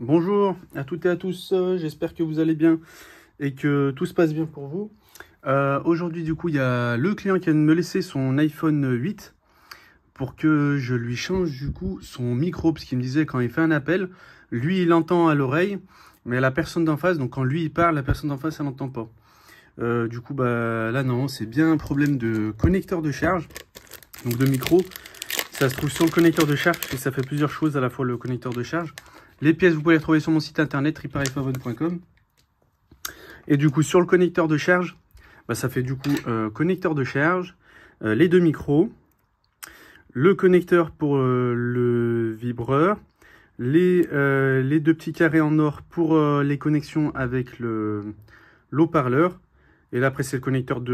Bonjour à toutes et à tous, j'espère que vous allez bien et que tout se passe bien pour vous. Aujourd'hui du coup il y a le client qui vient de me laisser son iPhone 8 pour que je lui change du coup son micro, parce qu'il me disait quand il fait un appel, lui il entend à l'oreille, mais la personne d'en face, donc quand lui il parle, la personne d'en face elle n'entend pas. Du coup bah là non, c'est bien un problème de connecteur de charge, donc de micro. Ça se trouve sur le connecteur de charge, parce que ça fait plusieurs choses à la fois le connecteur de charge. Les pièces, vous pouvez les retrouver sur mon site internet repairiphavon.com. Et du coup, sur le connecteur de charge, bah, ça fait du coup connecteur de charge, les deux micros, le connecteur pour le vibreur, les deux petits carrés en or pour les connexions avec l'haut-parleur. Et là, après, c'est le connecteur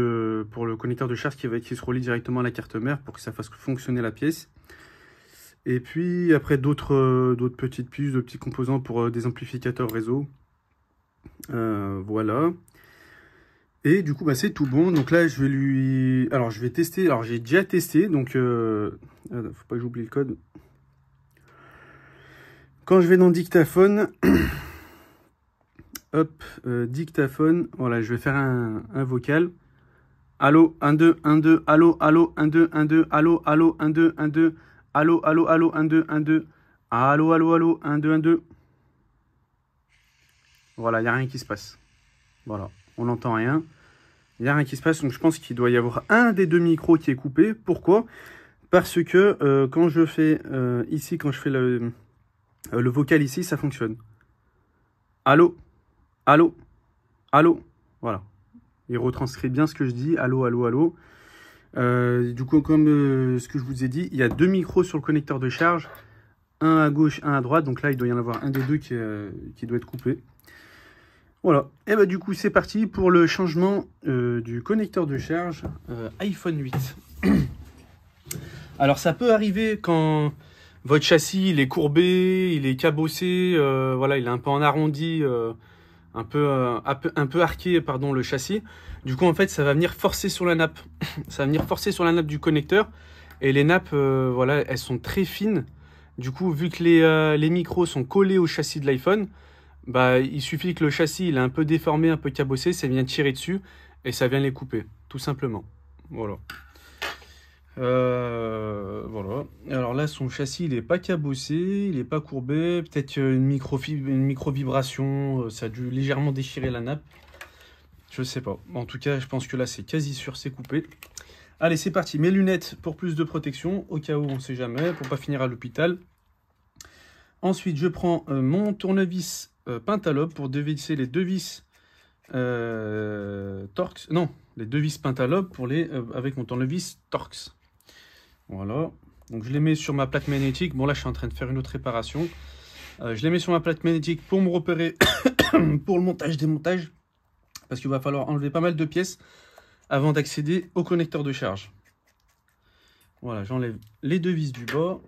pour le connecteur de charge qui se relie directement à la carte mère pour que ça fasse fonctionner la pièce. Et puis après d'autres petites puces, de petits composants pour des amplificateurs réseau. Voilà. Et du coup bah, c'est tout bon. Donc là je vais lui... Alors je vais tester. Alors j'ai déjà testé. Donc faut pas que j'oublie le code. Quand je vais dans dictaphone. Hop, dictaphone. Voilà, je vais faire un vocal. Allô, 1, 2, 1, 2, allô, allô, 1, 2, 1, 2, allô, allô, 1, 2, 1, 2, allô, allô, allô, 1, 2, 1, 2, allô, allô, allô, 1, 2, 1, 2. Voilà, il n'y a rien qui se passe. Voilà, on n'entend rien. Il n'y a rien qui se passe, donc je pense qu'il doit y avoir un des deux micros qui est coupé. Pourquoi? Parce que quand je fais ici, quand je fais le vocal ici, ça fonctionne. Allô, allô, allô. Voilà. Il retranscrit bien ce que je dis. Allô, allô, allô. Du coup, comme ce que je vous ai dit, il y a deux micros sur le connecteur de charge. Un à gauche, un à droite. Donc là, il doit y en avoir un des deux qui doit être coupé. Voilà. Et bah du coup, c'est parti pour le changement du connecteur de charge iPhone 8. Alors, ça peut arriver quand votre châssis il est courbé, il est cabossé, voilà, il est un peu en arrondi, un peu arqué, pardon, le châssis. Du coup, en fait, ça va venir forcer sur la nappe. Ça va venir forcer sur la nappe du connecteur. Et les nappes, voilà, elles sont très fines. Du coup, vu que les micros sont collés au châssis de l'iPhone, bah, il suffit que le châssis il est un peu déformé, un peu cabossé, ça vient tirer dessus et ça vient les couper, tout simplement. Voilà. Voilà. Alors là, son châssis, il n'est pas cabossé, il n'est pas courbé. Peut-être une micro-vibration, ça a dû légèrement déchirer la nappe. Je sais pas. En tout cas, je pense que là, c'est quasi sûr, c'est coupé. Allez, c'est parti. Mes lunettes pour plus de protection, au cas où on ne sait jamais, pour pas finir à l'hôpital. Ensuite, je prends mon tournevis Pentalobe pour dévisser les deux vis Torx. Non, les deux vis Pentalobe pour avec mon tournevis Torx. Voilà. Donc je les mets sur ma plaque magnétique. Bon là, je suis en train de faire une autre réparation. Je les mets sur ma plaque magnétique pour me repérer pour le montage-démontage. Parce qu'il va falloir enlever pas mal de pièces avant d'accéder au connecteur de charge. Voilà, j'enlève les deux vis du bas.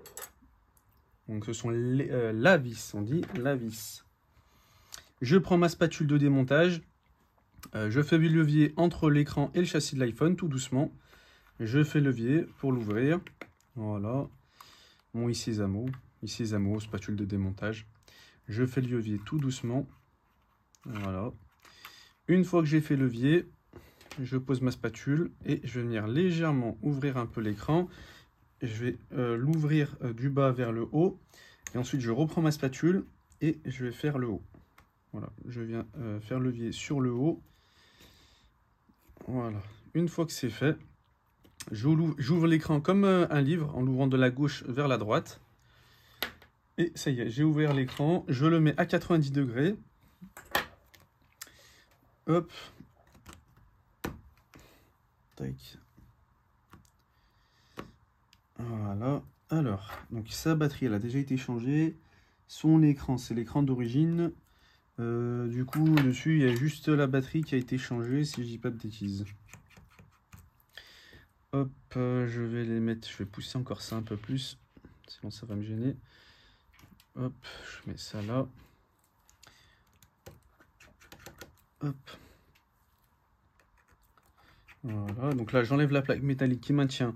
Donc ce sont la vis, on dit la vis. Je prends ma spatule de démontage. Je fais le levier entre l'écran et le châssis de l'iPhone, tout doucement. Je fais levier pour l'ouvrir. Voilà. Mon Isezamo, spatule de démontage. Je fais le levier tout doucement. Voilà. Une fois que j'ai fait levier, je pose ma spatule et je vais venir légèrement ouvrir un peu l'écran. Je vais l'ouvrir du bas vers le haut. Et ensuite, je reprends ma spatule et je vais faire le haut. Voilà, je viens faire levier sur le haut. Voilà, une fois que c'est fait, j'ouvre l'écran comme un livre en l'ouvrant de la gauche vers la droite. Et ça y est, j'ai ouvert l'écran. Je le mets à 90 degrés. Hop. Tac. Voilà. Alors, donc sa batterie, elle a déjà été changée. Son écran, c'est l'écran d'origine. Du coup, dessus, il y a juste la batterie qui a été changée, si je dis pas de bêtises. Hop, je vais les mettre, je vais pousser encore ça un peu plus, sinon ça va me gêner. Hop, je mets ça là. Hop. Voilà, donc là, j'enlève la plaque métallique qui maintient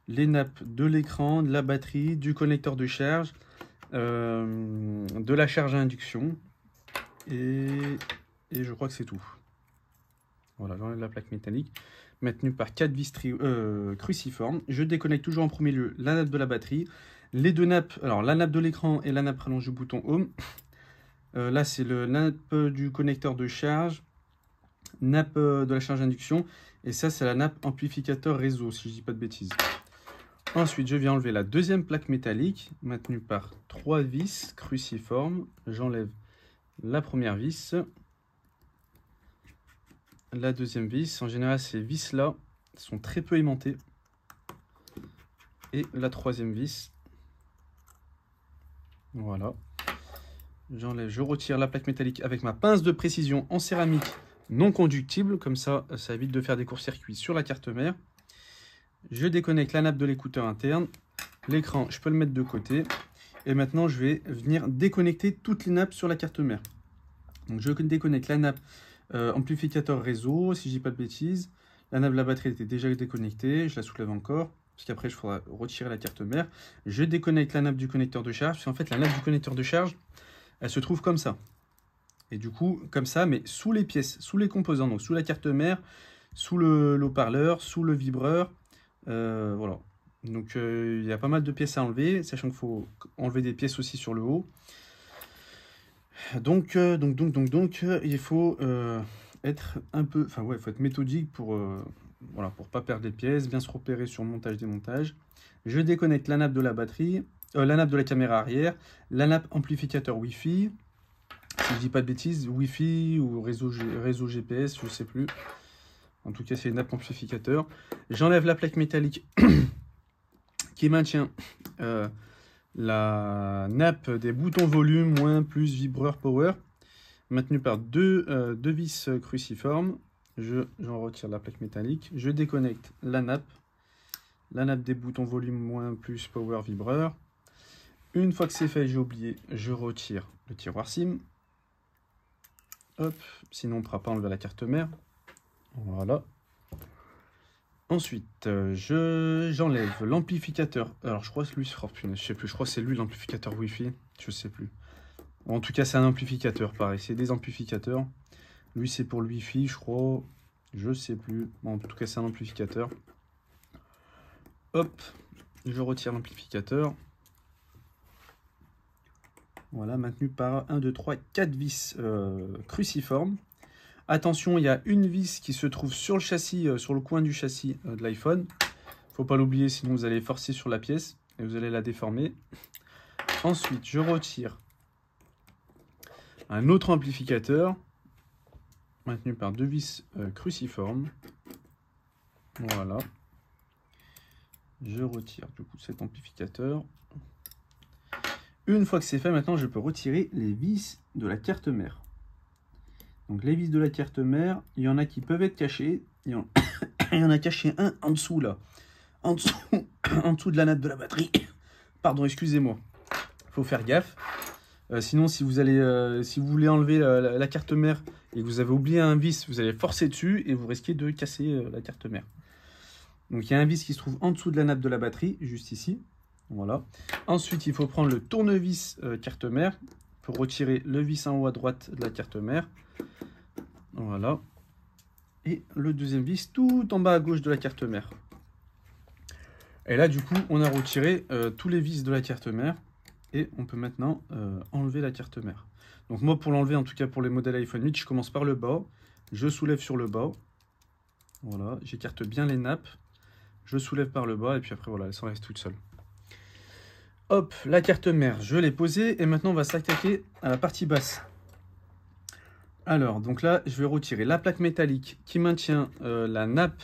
les nappes de l'écran, de la batterie, du connecteur de charge, de la charge à induction. Et je crois que c'est tout. Voilà, j'enlève la plaque métallique. Maintenue par 4 vis cruciformes. Je déconnecte toujours en premier lieu la nappe de la batterie. Les deux nappes, alors la nappe de l'écran et la nappe rallonge du bouton Home. Là, c'est le nappe du connecteur de charge, nappe de la charge induction. Et ça, c'est la nappe amplificateur réseau, si je dis pas de bêtises. Ensuite, je viens enlever la deuxième plaque métallique, maintenue par 3 vis cruciformes. J'enlève la première vis. La deuxième vis, en général ces vis là sont très peu aimantées. Et la troisième vis, voilà. J'enlève, je retire la plaque métallique avec ma pince de précision en céramique non conductible, comme ça évite de faire des courts-circuits sur la carte mère. Je déconnecte la nappe de l'écouteur interne, l'écran je peux le mettre de côté. Et maintenant je vais venir déconnecter toutes les nappes sur la carte mère. Donc je déconnecte la nappe amplificateur réseau, si je dis pas de bêtises. La nappe de la batterie était déjà déconnectée, je la soulève encore, parce qu'après il faudra retirer la carte mère. Je déconnecte la nappe du connecteur de charge, parce qu'en fait la nappe du connecteur de charge, elle se trouve comme ça. Et du coup, comme ça, mais sous les pièces, sous les composants, donc sous la carte mère, sous le haut-parleur, sous le vibreur, voilà. Donc il y a pas mal de pièces à enlever, sachant qu'il faut enlever des pièces aussi sur le haut. Donc, il faut être un peu, enfin ouais, il faut être méthodique pour, voilà, pour pas perdre les pièces, bien se repérer sur montage démontage. Je déconnecte la nappe de la batterie, la nappe de la caméra arrière, la nappe amplificateur Wi-Fi, si je dis pas de bêtises, Wi-Fi ou réseau GPS, je sais plus. En tout cas, c'est une nappe amplificateur. J'enlève la plaque métallique qui maintient la nappe des boutons volume, moins, plus, vibreur, power, maintenue par deux vis cruciformes. J'en retire la plaque métallique. Je déconnecte la nappe des boutons volume, moins, plus, power, vibreur. Une fois que c'est fait, j'ai oublié, je retire le tiroir SIM. Hop, sinon on ne pourra pas enlever la carte mère. Voilà. Ensuite, j'enlève l'amplificateur. Alors, je crois que lui, je sais plus, je crois que c'est lui l'amplificateur Wi-Fi. Je sais plus. En tout cas, c'est un amplificateur, pareil. C'est des amplificateurs. Lui, c'est pour le Wi-Fi, je crois. Je sais plus. Bon, en tout cas, c'est un amplificateur. Hop, je retire l'amplificateur. Voilà, maintenu par 1, 2, 3, 4 vis cruciformes. Attention, il y a une vis qui se trouve sur le châssis, sur le coin du châssis de l'iPhone. Faut pas l'oublier, sinon vous allez forcer sur la pièce et vous allez la déformer. Ensuite, je retire un autre amplificateur maintenu par 2 vis cruciformes. Voilà. Je retire du coup cet amplificateur. Une fois que c'est fait, maintenant je peux retirer les vis de la carte mère. Donc les vis de la carte mère, il y en a qui peuvent être cachées. Il y en a caché un en dessous là. En dessous de la nappe de la batterie. Pardon, excusez-moi. Il faut faire gaffe. Sinon, si vous voulez enlever la carte mère et que vous avez oublié un vis, vous allez forcer dessus et vous risquez de casser la carte mère. Donc il y a un vis qui se trouve en dessous de la nappe de la batterie, juste ici. Voilà. Ensuite, il faut prendre le tournevis carte mère pour retirer le vis en haut à droite de la carte mère. Voilà. Et le deuxième vis tout en bas à gauche de la carte mère. Et là, du coup, on a retiré tous les vis de la carte mère. Et on peut maintenant enlever la carte mère. Donc moi, pour l'enlever, en tout cas pour les modèles iPhone 8, je commence par le bas. Je soulève sur le bas. Voilà, j'écarte bien les nappes. Je soulève par le bas et puis après, voilà, elle s'enlève toute seule. Hop, la carte mère, je l'ai posée. Et maintenant, on va s'attaquer à la partie basse. Alors, donc là, je vais retirer la plaque métallique qui maintient la nappe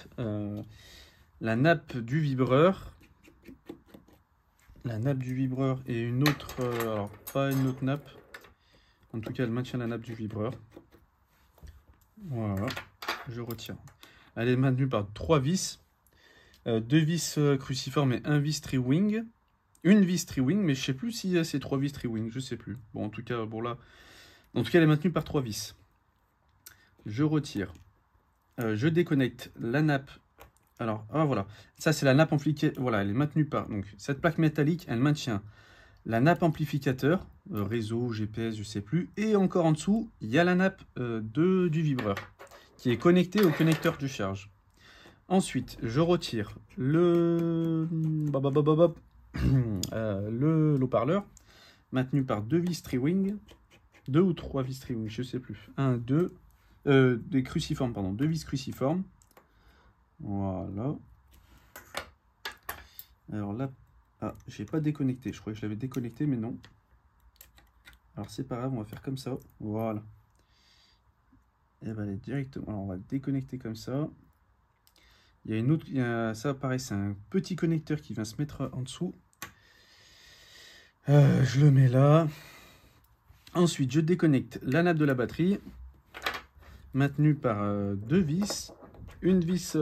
du vibreur. La nappe du vibreur et une autre, alors pas une autre nappe. En tout cas, elle maintient la nappe du vibreur. Voilà, je retire. Elle est maintenue par 3 vis. 2 vis cruciformes et 1 vis tri-wing. Une vis tri-wing, mais je sais plus si c'est 3 vis tri-wing, je sais plus. Bon, en tout cas, bon là. En tout cas, elle est maintenue par 3 vis. Je retire. Je déconnecte la nappe. Alors, ah, voilà. Ça, c'est la nappe amplifiée. Voilà, elle est maintenue par. Donc, cette plaque métallique, elle maintient la nappe amplificateur, réseau, GPS, je sais plus. Et encore en dessous, il y a la nappe du vibreur qui est connectée au connecteur de charge. Ensuite, je retire le haut-parleur maintenu par deux vis tri-wing, deux ou trois vis tri-wing, je sais plus. Un, deux, des cruciformes, pardon, deux vis cruciformes. Voilà. Alors là, ah, j'ai pas déconnecté. Je croyais que je l'avais déconnecté, mais non. Alors c'est pas grave, on va faire comme ça. Voilà. Et ben, directement. Alors on va déconnecter comme ça. Il y a une autre, ça pareil, c'est un petit connecteur qui vient se mettre en dessous. Je le mets là. Ensuite, je déconnecte la nappe de la batterie, maintenue par deux vis, une vis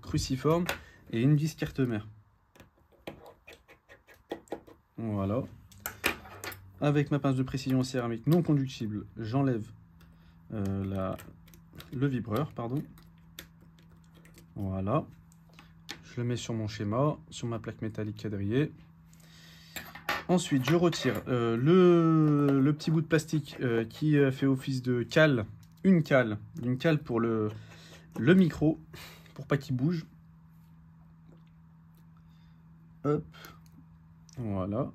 cruciforme et une vis carte-mère. Voilà. Avec ma pince de précision en céramique non conductible, j'enlève le vibreur, pardon. Voilà. Je le mets sur mon schéma, sur ma plaque métallique quadrillée. Ensuite, je retire le petit bout de plastique qui fait office de cale, une cale pour le micro, pour pas qu'il bouge. Hop, voilà.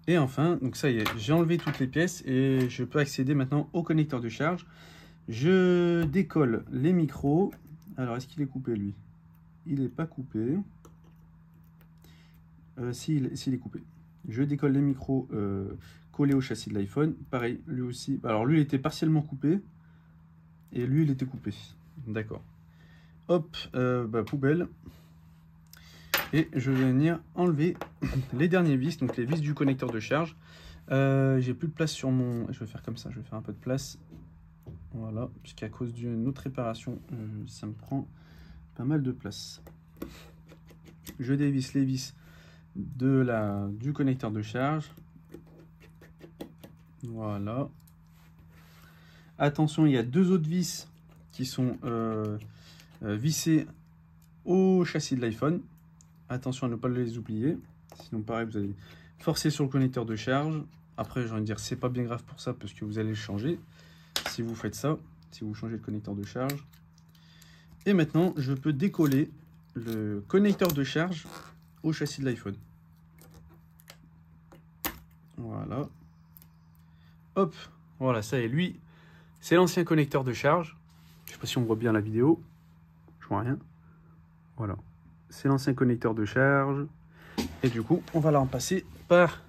Et enfin, donc ça y est, j'ai enlevé toutes les pièces et je peux accéder maintenant au connecteur de charge. Je décolle les micros. Alors, est-ce qu'il est coupé, lui? Il n'est pas coupé. S'il est coupé. Je décolle les micros collés au châssis de l'iPhone. Pareil, lui aussi. Alors, lui, il était partiellement coupé. Et lui, il était coupé. D'accord. Hop, poubelle. Et je vais venir enlever les derniers vis, donc les vis du connecteur de charge. J'ai plus de place sur mon... Je vais faire comme ça, je vais faire un peu de place. Voilà, puisqu'à cause d'une autre réparation, ça me prend pas mal de place. Je dévisse les vis du connecteur de charge. Voilà. Attention, il y a deux autres vis qui sont vissées au châssis de l'iPhone. Attention à ne pas les oublier. Sinon, pareil, vous allez forcer sur le connecteur de charge. Après, j'ai envie de dire, c'est pas bien grave pour ça parce que vous allez le changer. Si vous faites ça, si vous changez le connecteur de charge. Et maintenant, je peux décoller le connecteur de charge au châssis de l'iPhone. Voilà. Hop, voilà, ça y est, lui, c'est l'ancien connecteur de charge. Je sais pas si on voit bien la vidéo. Je vois rien. Voilà. C'est l'ancien connecteur de charge. Et du coup, on va la remplacer par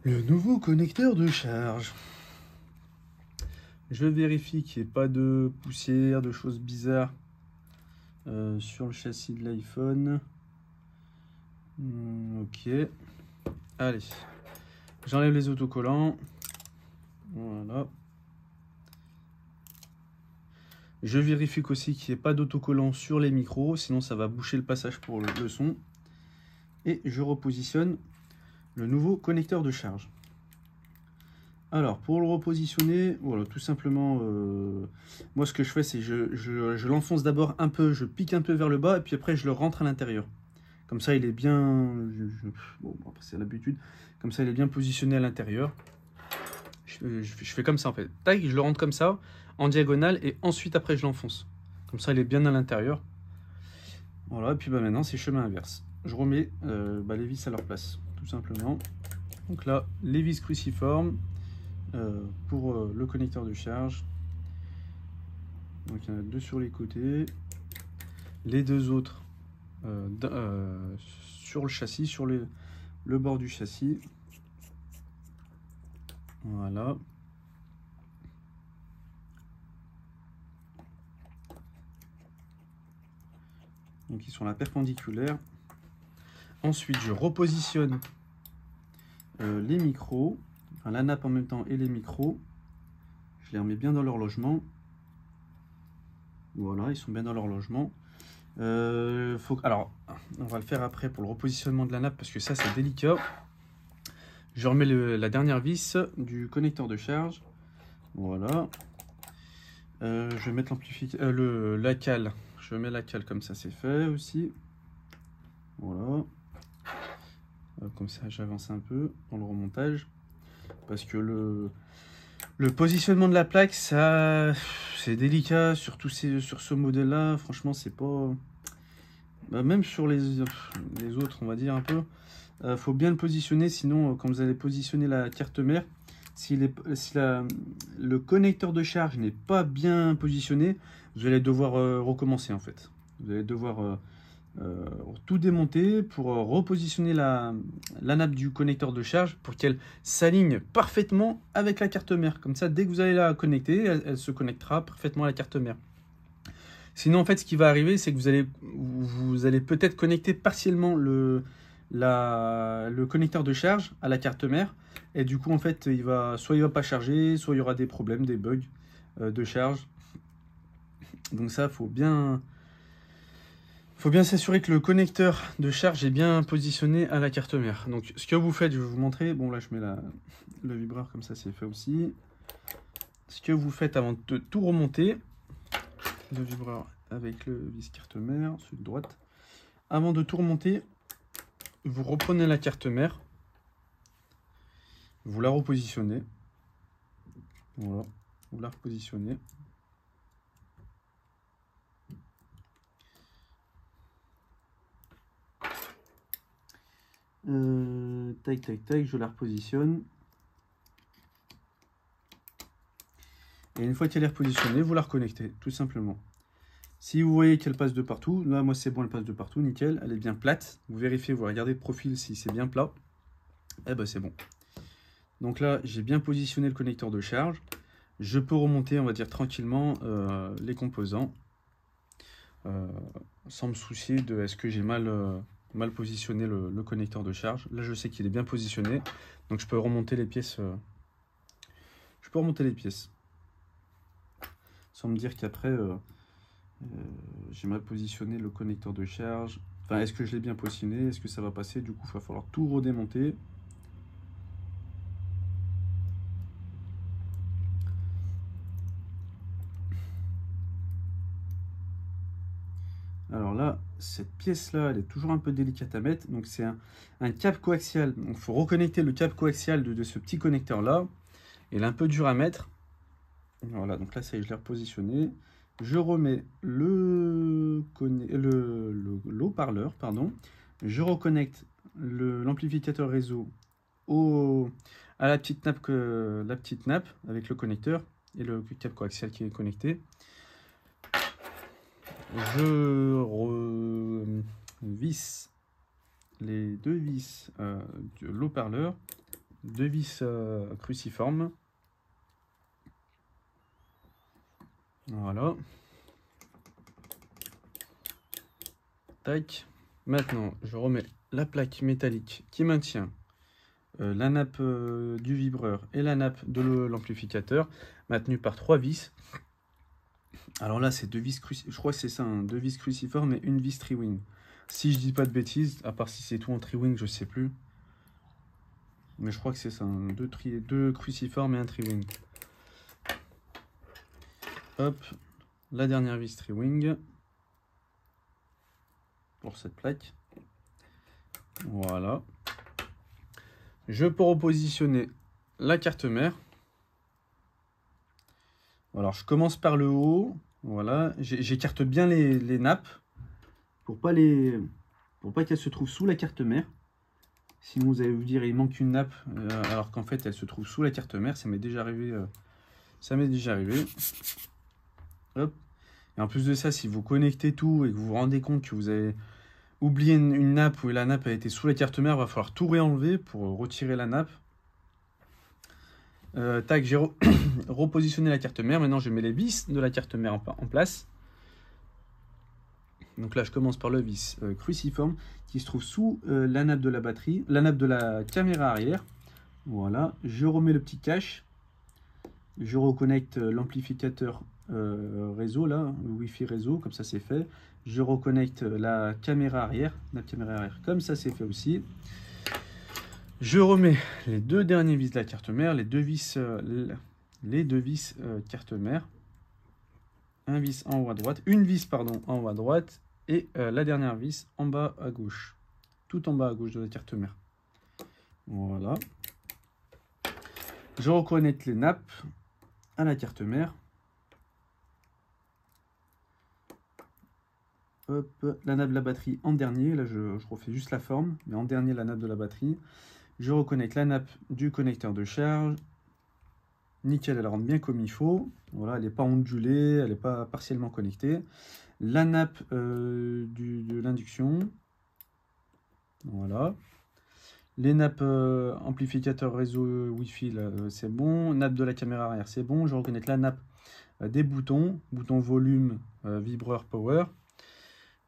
le nouveau connecteur de charge. Je vérifie qu'il n'y ait pas de poussière, de choses bizarres sur le châssis de l'iPhone. Ok. Allez. J'enlève les autocollants. Voilà. Je vérifie aussi qu'il n'y ait pas d'autocollants sur les micros, sinon ça va boucher le passage pour le son. Et je repositionne le nouveau connecteur de charge. Alors, pour le repositionner, voilà, tout simplement, moi ce que je fais, c'est je l'enfonce d'abord un peu, je pique un peu vers le bas, et puis après je le rentre à l'intérieur. Comme ça, il est bien... bon, après c'est l'habitude. Comme ça, il est bien positionné à l'intérieur. Je fais comme ça en fait. Tac, je le rentre comme ça, en diagonale, et ensuite après je l'enfonce. Comme ça, il est bien à l'intérieur. Voilà, et puis maintenant, c'est chemin inverse. Je remets les vis à leur place, tout simplement. Donc là, les vis cruciformes pour le connecteur de charge. Donc il y en a deux sur les côtés. Les deux autres sur le châssis, sur le bord du châssis. Voilà. Donc ils sont là perpendiculaires. Ensuite, je repositionne les micros, enfin, la nappe en même temps et les micros. Je les remets bien dans leur logement. Voilà, ils sont bien dans leur logement. Alors, on va le faire après pour le repositionnement de la nappe parce que ça, c'est délicat. Je remets la dernière vis du connecteur de charge. Voilà. Je vais mettre la cale. Je mets la cale comme ça, c'est fait aussi. Voilà. Comme ça, j'avance un peu dans le remontage. Parce que le positionnement de la plaque, ça, c'est délicat sur ce modèle-là. Franchement, c'est pas... Bah, même sur les autres, on va dire un peu. Faut bien le positionner, sinon, quand vous allez positionner la carte mère, si le connecteur de charge n'est pas bien positionné, vous allez devoir recommencer en fait. Vous allez devoir tout démonter pour repositionner la nappe du connecteur de charge pour qu'elle s'aligne parfaitement avec la carte mère. Comme ça, dès que vous allez la connecter, elle se connectera parfaitement à la carte mère. Sinon, en fait, ce qui va arriver, c'est que vous allez peut-être connecter partiellement le connecteur de charge à la carte mère. Et du coup, en fait, soit il va pas charger, soit il y aura des problèmes, des bugs de charge. Donc ça, faut bien s'assurer que le connecteur de charge est bien positionné à la carte mère. Donc, ce que vous faites, je vais vous montrer. Bon, là, je mets le vibreur comme ça, c'est fait aussi. Ce que vous faites avant de tout remonter, le vibreur avec le vis carte mère, celui de droite. Avant de tout remonter, vous reprenez la carte mère, vous la repositionnez. Voilà, vous la repositionnez. Tac, tac, tac, je la repositionne. Et une fois qu'elle est repositionnée, vous la reconnectez, tout simplement. Si vous voyez qu'elle passe de partout, là, moi, c'est bon, elle passe de partout, nickel. Elle est bien plate. Vous vérifiez, vous regardez le profil si c'est bien plat. Eh ben, c'est bon. Donc là, j'ai bien positionné le connecteur de charge. Je peux remonter, on va dire, tranquillement les composants. Sans me soucier de est-ce que j'ai mal positionné le connecteur de charge. Là, je sais qu'il est bien positionné. Donc, je peux remonter les pièces. Sans me dire qu'après, j'ai mal positionné le connecteur de charge. Enfin, est-ce que je l'ai bien positionné? Est-ce que ça va passer? Du coup, il va falloir tout redémonter. Alors là, cette pièce-là, elle est toujours un peu délicate à mettre. Donc, c'est un câble coaxial. Donc, il faut reconnecter le câble coaxial de ce petit connecteur-là. Il est un peu dur à mettre. Voilà, donc là, ça y est, je l'ai repositionné. Je remets le haut-parleur, pardon. Je reconnecte l'amplificateur réseau à la petite nappe avec le connecteur et le câble coaxial qui est connecté. Je visse les deux vis de l'haut-parleur, deux vis cruciformes. Voilà. Tac. Maintenant, je remets la plaque métallique qui maintient la nappe du vibreur et la nappe de l'amplificateur, maintenue par 3 vis. Alors là, c'est deux vis cruciformes, je crois que c'est ça, hein, deux vis cruciformes et une vis tri-wing. Si je dis pas de bêtises, à part si c'est tout en tri-wing, je sais plus. Mais je crois que c'est ça, hein, deux cruciformes et un tri-wing. Hop, la dernière vis tri-wing pour cette plaque. Voilà. Je peux repositionner la carte mère. Alors, je commence par le haut. Voilà, j'écarte bien les nappes pour pas qu'elles se trouvent sous la carte mère. Sinon, vous allez vous dire il manque une nappe alors qu'en fait elle se trouve sous la carte mère. Ça m'est déjà arrivé. Hop. Et en plus de ça, si vous connectez tout et que vous vous rendez compte que vous avez oublié une nappe ou la nappe a été sous la carte mère, il va falloir tout réenlever pour retirer la nappe. Tac, j'ai repositionné la carte mère. Maintenant, je mets les vis de la carte mère en place. Donc là, je commence par le vis cruciforme qui se trouve sous la nappe de la batterie, la nappe de la caméra arrière. Voilà, je remets le petit cache. Je reconnecte l'amplificateur réseau, là, le Wi-Fi réseau, comme ça c'est fait. Je reconnecte la caméra arrière, comme ça c'est fait aussi. Je remets les deux derniers vis de la carte mère, les deux vis carte mère. Un vis en haut à droite, une vis pardon en haut à droite et la dernière vis en bas à gauche. Tout en bas à gauche de la carte mère. Voilà. Je reconnecte les nappes à la carte mère. Hop, la nappe de la batterie en dernier. Là, je refais juste la forme, mais en dernier, la nappe de la batterie. Je reconnecte la nappe du connecteur de charge. Nickel, elle rentre bien comme il faut. Voilà, elle n'est pas ondulée, elle n'est pas partiellement connectée. La nappe de l'induction. Voilà. Les nappes amplificateur réseau Wi-Fi, c'est bon. Nappe de la caméra arrière, c'est bon. Je reconnecte la nappe des boutons. Bouton volume, vibreur, power.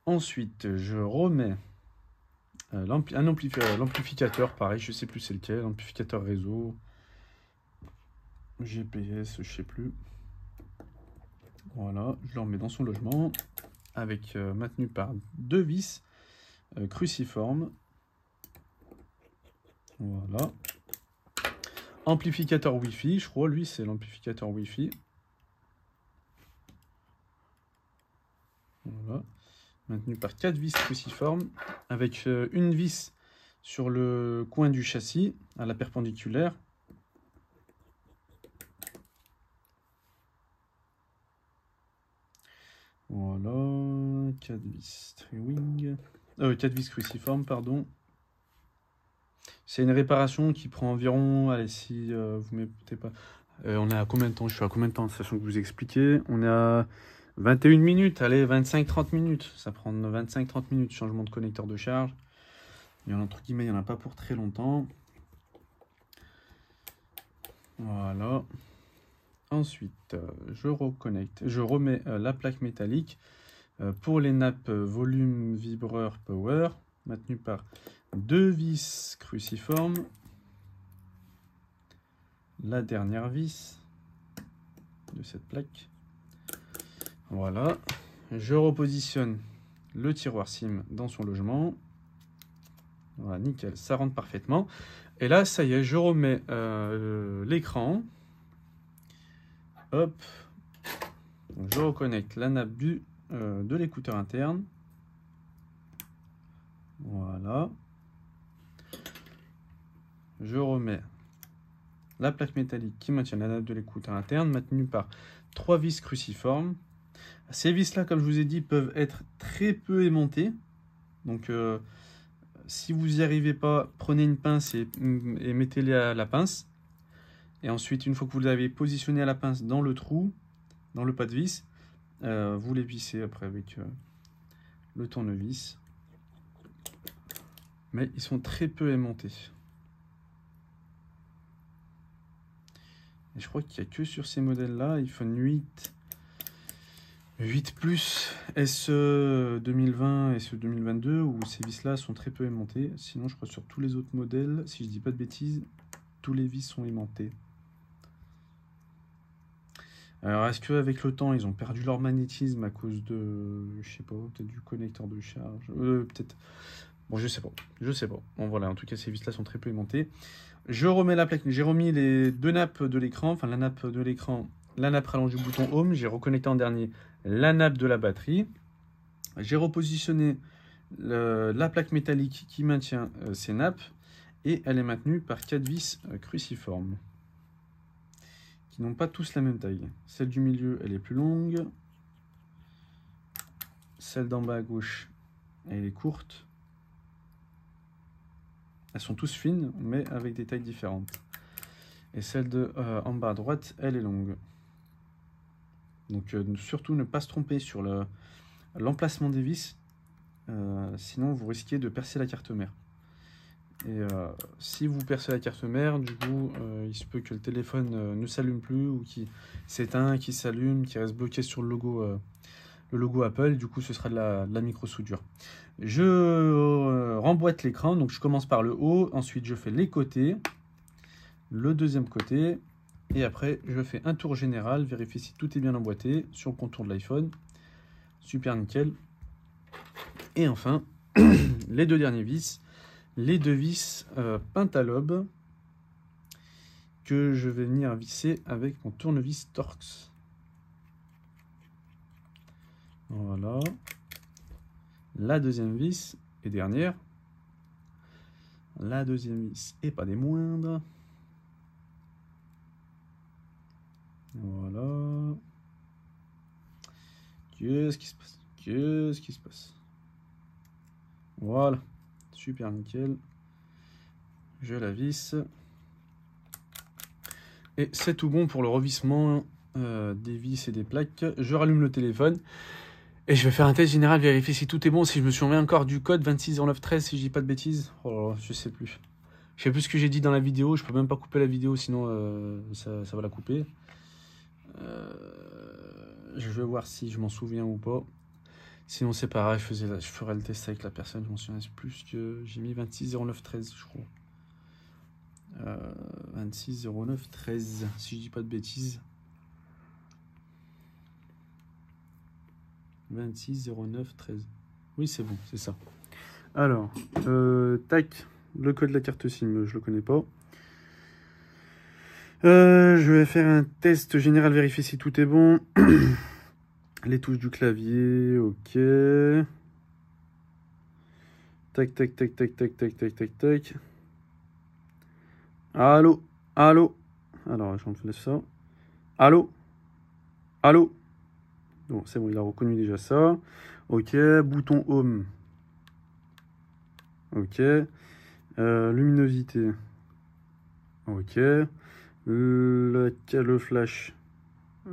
Ensuite, je remets l'amplificateur, pareil, je sais plus c'est lequel. Amplificateur réseau. GPS, je sais plus. Voilà, je le remets dans son logement. Avec maintenu par 2 vis cruciformes. Voilà. Amplificateur Wi-Fi, je crois, lui c'est l'amplificateur Wi-Fi. Voilà. Maintenu par 4 vis cruciformes, avec une vis sur le coin du châssis, à la perpendiculaire. Voilà, 4 vis tri-wing. 4 vis cruciformes, pardon. C'est une réparation qui prend environ, allez, si vous m'écoutez pas, on est à combien de temps? Je suis à combien de temps, sachant que vous expliquez? On est à 21 minutes, allez, 25-30 minutes. Ça prend 25-30 minutes, changement de connecteur de charge. Il y en a, entre guillemets, il n'y en a pas pour très longtemps. Voilà. Ensuite, je reconnecte, je remets la plaque métallique pour les nappes volume vibreur power, maintenu par 2 vis cruciformes. La dernière vis de cette plaque. Voilà. Je repositionne le tiroir SIM dans son logement. Voilà, nickel, ça rentre parfaitement. Et là, ça y est, je remets l'écran. Hop. Donc, je reconnecte la nappe de l'écouteur interne. Voilà. Je remets la plaque métallique qui maintient la nappe de l'écouteur interne, maintenue par 3 vis cruciformes. Ces vis-là, comme je vous ai dit, peuvent être très peu aimantées. Donc, si vous n'y arrivez pas, prenez une pince et mettez-les à la pince. Et ensuite, une fois que vous les avez positionnés à la pince dans le trou, dans le pas de vis, vous les vissez après avec le tournevis. Mais ils sont très peu aimantés. Et je crois qu'il n'y a que sur ces modèles-là, iPhone 8 Plus, SE 2020 et SE 2022, où ces vis-là sont très peu aimantés. Sinon, je crois sur tous les autres modèles, si je dis pas de bêtises, tous les vis sont aimantés. Alors, est-ce qu'avec le temps, ils ont perdu leur magnétisme à cause de, je sais pas, peut-être du connecteur de charge, peut-être. Bon, je sais pas. Bon, voilà, en tout cas, ces vis-là sont très peu aimantées. Je remets la plaque, j'ai remis les 2 nappes de l'écran, enfin la nappe de l'écran, la nappe rallonge du bouton Home. J'ai reconnecté en dernier la nappe de la batterie. J'ai repositionné la plaque métallique qui maintient ces nappes et elle est maintenue par 4 vis cruciformes qui n'ont pas tous la même taille. Celle du milieu, elle est plus longue. Celle d'en bas à gauche, elle est courte. Elles sont tous fines, mais avec des tailles différentes. Et celle de en bas à droite, elle est longue. Donc surtout ne pas se tromper sur l'emplacement des vis, sinon vous risquez de percer la carte mère. Et si vous percez la carte mère, du coup, il se peut que le téléphone ne s'allume plus ou qu'il s'éteint, qu'il s'allume, qu'il reste bloqué sur le logo Apple. Du coup, ce sera de la micro-soudure. Je remboîte l'écran, donc je commence par le haut, ensuite je fais les côtés, le deuxième côté, et après je fais un tour général, vérifier si tout est bien emboîté sur le contour de l'iPhone. Super nickel. Et enfin, les 2 derniers vis, les 2 vis peintes à lobe que je vais venir visser avec mon tournevis Torx. Voilà. La deuxième vis et dernière. La deuxième vis, et pas des moindres. Voilà. Qu'est-ce qui se passe? Qu'est-ce qui se passe? Voilà. Super nickel. Je la visse. Et c'est tout bon pour le revissement des vis et des plaques. Je rallume le téléphone. Et je vais faire un test général, vérifier si tout est bon. Si je me souviens encore du code 260913, si je dis pas de bêtises. Oh là là, je sais plus. Je sais plus ce que j'ai dit dans la vidéo. Je peux même pas couper la vidéo, sinon ça va la couper. Je vais voir si je m'en souviens ou pas. Sinon c'est pareil, je ferai le test avec la personne. Je m'en souviens plus que j'ai mis 260913, je crois. 260913, si je dis pas de bêtises. 260913. Oui, c'est bon, c'est ça. Alors, tac, le code de la carte SIM, je le connais pas. Je vais faire un test général, vérifier si tout est bon. Les touches du clavier, ok. Tac, tac, tac, tac, tac, tac, tac, tac, tac. Allô, allô. Alors, je laisse ça. Allô, allô. Bon, c'est bon, il a reconnu déjà ça. Ok, bouton home. Ok. Luminosité. Ok. Le flash.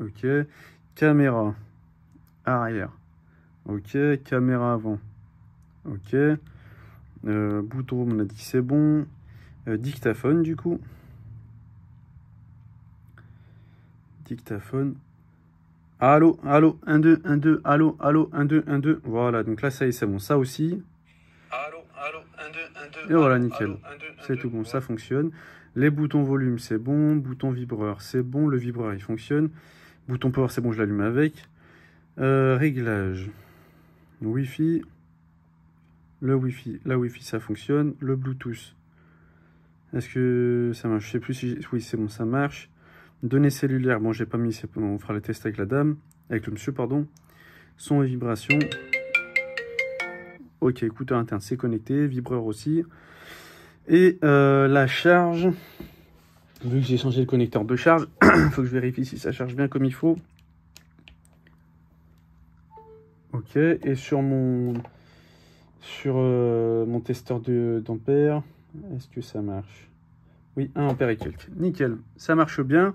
Ok. Caméra. Arrière. Ok. Caméra avant. Ok. Bouton home, on a dit que c'est bon. Dictaphone, du coup. Dictaphone. Allô, allô, 1, 2, 1, 2, allô, allô, 1, 2, 1, 2. Voilà, donc là, ça y est, c'est bon. Ça aussi. Allô, allô, 1, 2, 1, 2. Et voilà, nickel. C'est tout bon, ça fonctionne. Les boutons volume, c'est bon. Bouton vibreur, c'est bon. Le vibreur, il fonctionne. Bouton power, c'est bon, je l'allume avec. Réglage. Wi-Fi. Le Wi-Fi, la Wi-Fi, ça fonctionne. Le Bluetooth. Est-ce que ça marche? Je sais plus si... Oui, c'est bon, ça marche. Données cellulaires, bon, j'ai pas mis, on fera le test avec la dame, avec le monsieur, pardon. Son et vibration. Ok, écouteur interne, c'est connecté, vibreur aussi. Et la charge, vu que j'ai changé le connecteur de charge, il faut que je vérifie si ça charge bien comme il faut. Ok, et sur mon testeur d'ampères, est-ce que ça marche? Oui, 1 ampère et quelques. Nickel, ça marche bien.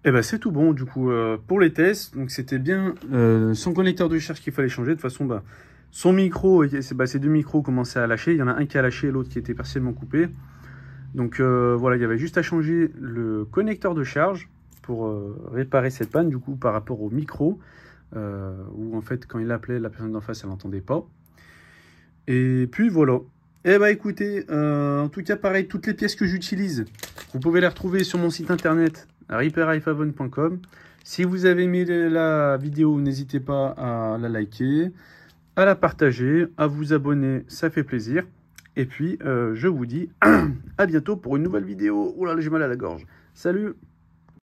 Et ben c'est tout bon du coup pour les tests. Donc c'était bien son connecteur de charge qu'il fallait changer. De toute façon, bah, son micro, ces deux micros commençaient à lâcher. Il y en a un qui a lâché et l'autre qui était partiellement coupé. Donc voilà, il y avait juste à changer le connecteur de charge pour réparer cette panne du coup par rapport au micro. Où en fait quand il appelait, la personne d'en face elle n'entendait pas. Et puis voilà. Eh bah écoutez, en tout cas pareil, toutes les pièces que j'utilise, vous pouvez les retrouver sur mon site internet repairiphone.com. Si vous avez aimé la vidéo, n'hésitez pas à la liker, à la partager, à vous abonner, ça fait plaisir. Et puis je vous dis à bientôt pour une nouvelle vidéo. Oh là là, j'ai mal à la gorge. Salut!